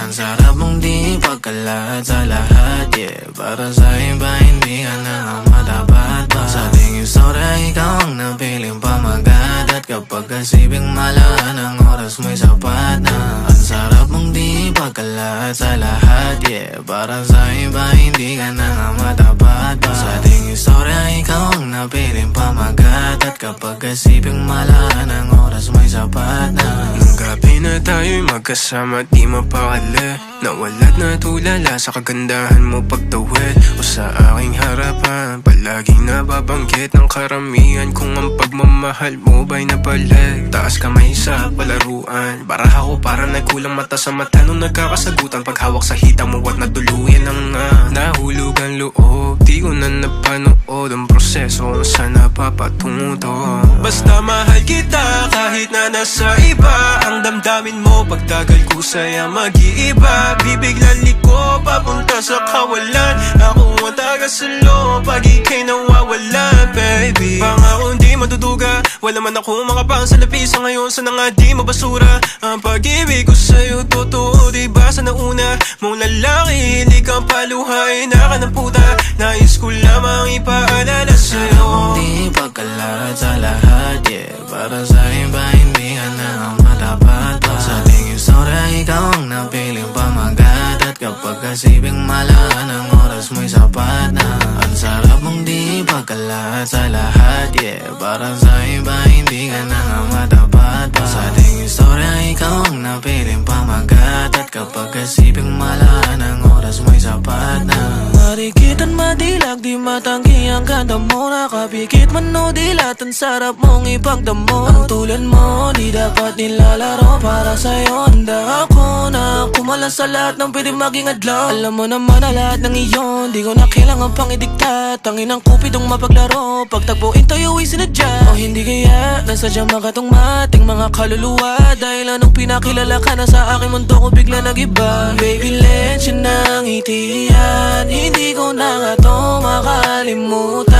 Ang sarap mong di pagkalat sa lahat, yeah. Para sa iba hindi ka na nga matapat pa. Sa ating istorya ikaw ang napiling pamagat. At kapag kasibing malaan ang oras mo'y sapat na. Ang sarap mong di pagkalat sa lahat, yeah. Para sa iba hindi ka na nga matapat pa. Sa ating istorya ikaw ang napiling pamagat. At kapag kasibing malaan ang oras mo'y sapat na. Nung gabi na tayo'y magkasama di mapakali. Nawalat na tulala sa kagandahan mo pagtawid. O sa aking harapan palaging nababanggit ng karamihan. Kung ang pagmamahal mo ba'y nabalik. Taas kamay sa palaruan. Baraha ko para nagkulang mata sa mata nung nagkakasagutan. Paghawak sa hita mo at naduluyan ang nahulog ang loob. Di ko na napanood ang proseso kung saan napapatungo to. Basta mahal kita kahit na nasa iba. Ang damdamin mo pagtagal ko saya mag-iiba. Bibiglan liko papunta sa kawalan. Ako ang taga-salo pag ika'y nawawalan, baby. Pangako hindi maduduga. Wala man ako makapang sa lapisa ngayon. Sana nga di mabasura ang pag-ibig ko sa'yo. Totoo diba sa nauna mong lalaki. Hindi kang paluhay na ka ng puta. Nais ko lamang ipaalala sa'yo. Sarap mong di pagkalat sa lahat, yeah. Para sa iba hindi ka na nga matapat pa. Sa ating istorya ikaw ang napiling pamagat. At kapag kasibing malaan ang oras mo'y sapat na. Ang sarap mong di pagkalat sa lahat, yeah. Para sa iba hindi ka na nga matapat pa. Sa ating istorya ikaw ang napiling pamagat. At kapag kasibing malaan ang oras mo'y sapat na. Marikitan madilag di matanggi ang ganda mo. Nakapikit man o dilat ang sarap mong ipagdamo. Ang tulad mo di dapat nilalaro. Para sa'yo handa ako na kumala sa lahat ng pwede maging adlaw. Alam mo naman na lahat ng iyon di ko na kailangan pang idikta. Tangin ang kupidong mapaglaro. Pagtagpuin tayo'y sinadya. O hindi kaya nasadya makatong mating mga kaluluwa. Dahil anong pinakilala ka na sa aking mundo ko bigla nagiba. Baby let yun ang itiyan. Hindi ko na nga to makalimutan.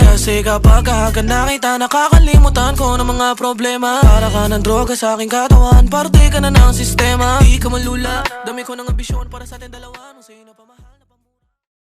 Kasi kapag ka nakita nakakalimutan ko ng mga problema. Para ka ng droga sa aking katawan. Parte ka na ng sistema. Di ka malula. Dami ko ng ambisyon para sa ating dalawa. Nung sa'yo na pamahal.